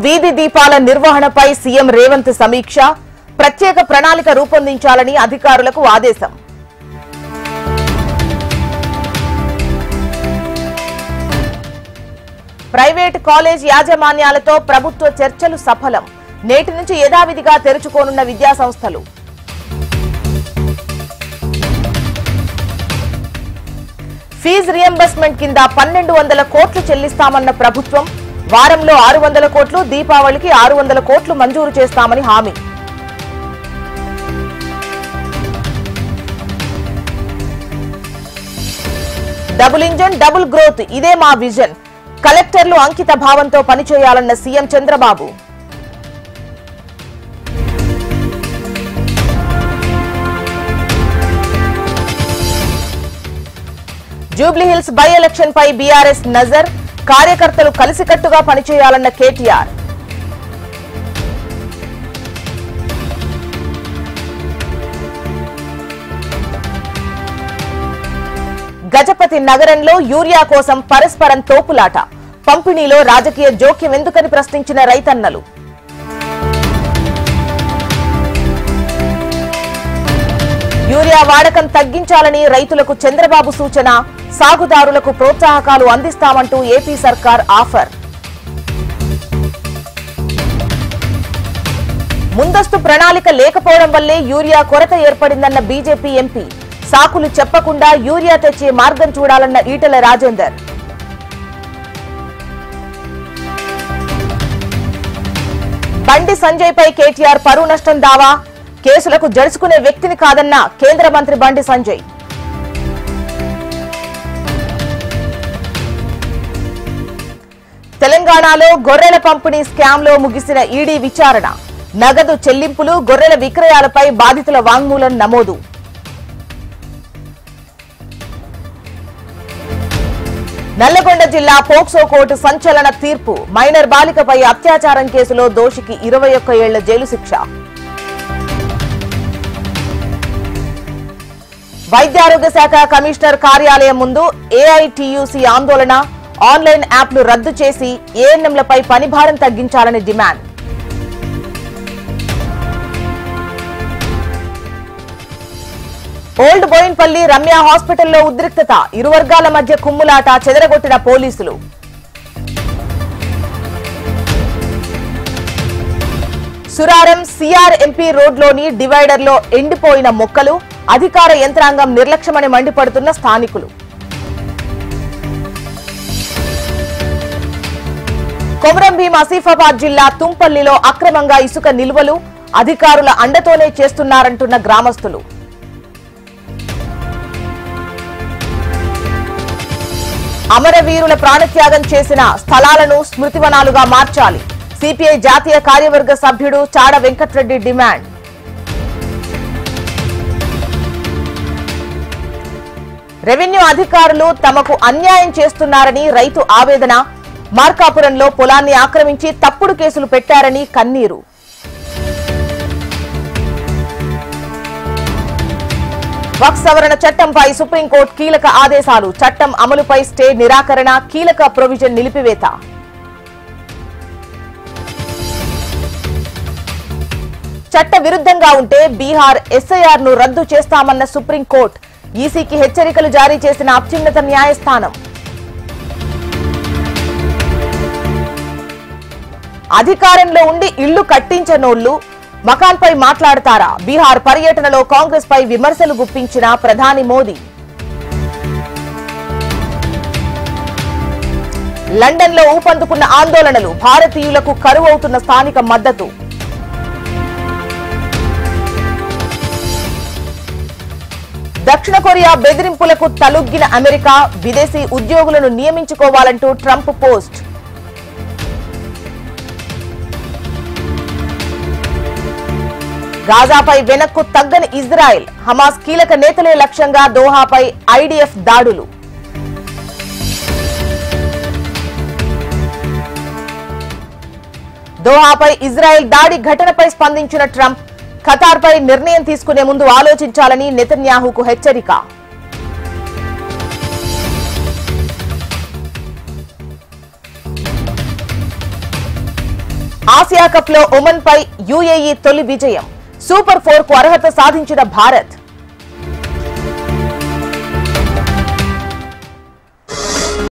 వీధి దీపాల నిర్వహణపై సీఎం రేవంత్ సమీక్ష, ప్రత్యేక ప్రణాళిక రూపొందించాలని అధికారులకు ఆదేశం. ప్రైవేట్ కాలేజ్ యాజమాన్యాలతో ప్రభుత్వ చర్చలు సఫలం, నేటి నుంచి యథావిధిగా తెరుచుకోనున్న విద్యాసంస్థలు. ఫీజు రియంబర్స్మెంట్ కింద 1200 కోట్లు చెల్లిస్తామన్న ప్రభుత్వం, వారంలో 600 కోట్లు, దీపావళికి 600 కోట్లు మంజూరు చేస్తామని హామీ. డబుల్ ఇంజన్ డబుల్ గ్రోత్, ఇదే మా విజన్. కలెక్టర్లు అంకిత భావంతో పనిచేయాలన్న CM Chandrababu. Jubilee Hills by election పై బీఆర్ఎస్ నజర్, కార్యకర్తలు కలిసికట్టుగా పనిచేయాలన్న కేటీఆర్. గజపతి నగరంలో యూరియా కోసం పరస్పరం తోపులాట, పంపిణీలో రాజకీయ జోక్యం ఎందుకని ప్రశ్నించిన రైతన్నలు. యూరియా వాడకం తగ్గించాలని రైతులకు చంద్రబాబు సూచన, సాగుదారులకు ప్రోత్సాహకాలు అందిస్తామంటూ ఏపీ సర్కార్ ఆఫర్. ముందస్తు ప్రణాళిక లేకపోవడం వల్లే యూరియా కొరత ఏర్పడిందన్న బీజేపీ ఎంపీ, సాకులు చెప్పకుండా యూరియా తెచ్చే మార్గం చూడాలన్న ఈటెల రాజేందర్. బండి సంజయ్ పై కేటీఆర్ పరువు నష్టం దావా, కేసులకు జడుచుకునే వ్యక్తిని కాదన్న కేంద్ర మంత్రి బండి సంజయ్. తెలంగాణలో గొర్రెల పంపిణీ స్కామ్ లో ముగిసిన ఈడీ విచారణ, నగదు చెల్లింపులు, గొర్రెల విక్రయాలపై బాధితుల వాంగ్మూలం నమోదు. నల్లగొండ జిల్లా పోక్సో కోర్టు సంచలన తీర్పు, మైనర్ బాలికపై అత్యాచారం కేసులో దోషికి 21 ఏళ్ల జైలు శిక్ష. వైద్యారోగ్య శాఖ కమిషనర్ కార్యాలయం ముందు ఏఐటీయూసీ ఆందోళన, ఆన్లైన్ యాప్లు రద్దు చేసి ఏఎన్ఎంలపై పనిభారం తగ్గించాలని డిమాండ్. ఓల్డ్ బోయిన్పల్లి రమ్య హాస్పిటల్లో ఉద్రిక్తత, ఇరు వర్గాల మధ్య కుమ్ములాట, చెదరగొట్టిన పోలీసులు. సురారం సిఆర్ఎంపీ రోడ్లోని డివైడర్లో ఎండిపోయిన మొక్కలు, అధికార యంత్రాంగం నిర్లక్ష్యమని మండిపడుతున్న స్థానికులు. కొమరంభీం ఆసిఫాబాద్ జిల్లా తుంపల్లిలో అక్రమంగా ఇసుక నిల్వలు, అధికారుల అండతోనే చేస్తున్నారంటున్న గ్రామస్తులు. అమరవీరుల ప్రాణత్యాగం చేసిన స్థలాలను స్మృతివనాలుగా మార్చాలి, సిపిఐ జాతీయ కార్యవర్గ సభ్యుడు చాడ వెంకట్రెడ్డి డిమాండ్. రెవెన్యూ అధికారులు తమకు అన్యాయం చేస్తున్నారని రైతు ఆవేదన, మార్కాపురంలో పొలాన్ని ఆక్రమించి తప్పుడు కేసులు పెట్టారని కన్నీరు. వక్ఫ్ సవరణ చట్టంపై సుప్రీంకోర్టు కీలక ఆదేశాలు, చట్టం అమలుపై స్టే నిరాకరణ, కీలక ప్రొవిజన్ నిలిపివేత. చట్ట విరుద్ధంగా ఉంటే బీహార్ ఎస్ఐఆర్ ను రద్దు చేస్తామన్న సుప్రీంకోర్టు, ఈసీకి హెచ్చరికలు జారీ చేసిన అత్యున్నత న్యాయస్థానం. అధికారంలో ఉండి ఇళ్లు కట్టించనోళ్లు మకాన్పై మాట్లాడతారా? బీహార్ పర్యటనలో కాంగ్రెస్ పై విమర్శలు గుప్పించిన ప్రధాని మోదీ. లండన్ లో ఊపందుకున్న ఆందోళనలు, భారతీయులకు కరువవుతున్న స్థానిక మద్దతు. దక్షిణ కొరియా బెదిరింపులకు తలొగ్గిన అమెరికా, విదేశీ ఉద్యోగులను నియమించుకోవాలంటూ ట్రంప్ పోస్ట్. గాజాపై వెనక్కు తగ్గని ఇజ్రాయెల్, హమాస్ కీలక నేతలే లక్ష్యంగా దోహాపై ఐడిఎఫ్ దాడులు. దోహాపై ఇజ్రాయెల్ దాడి ఘటనపై స్పందించిన ట్రంప్, ఖతార్పై నిర్ణయం తీసుకునే ముందు ఆలోచించాలని నెతన్యాహుకు హెచ్చరిక. ఆసియా కప్ లో ఒమన్ పై యుఏఈ తొలి విజయం. సూపర్ 4 కు అర్హత సాధించిన భారత్.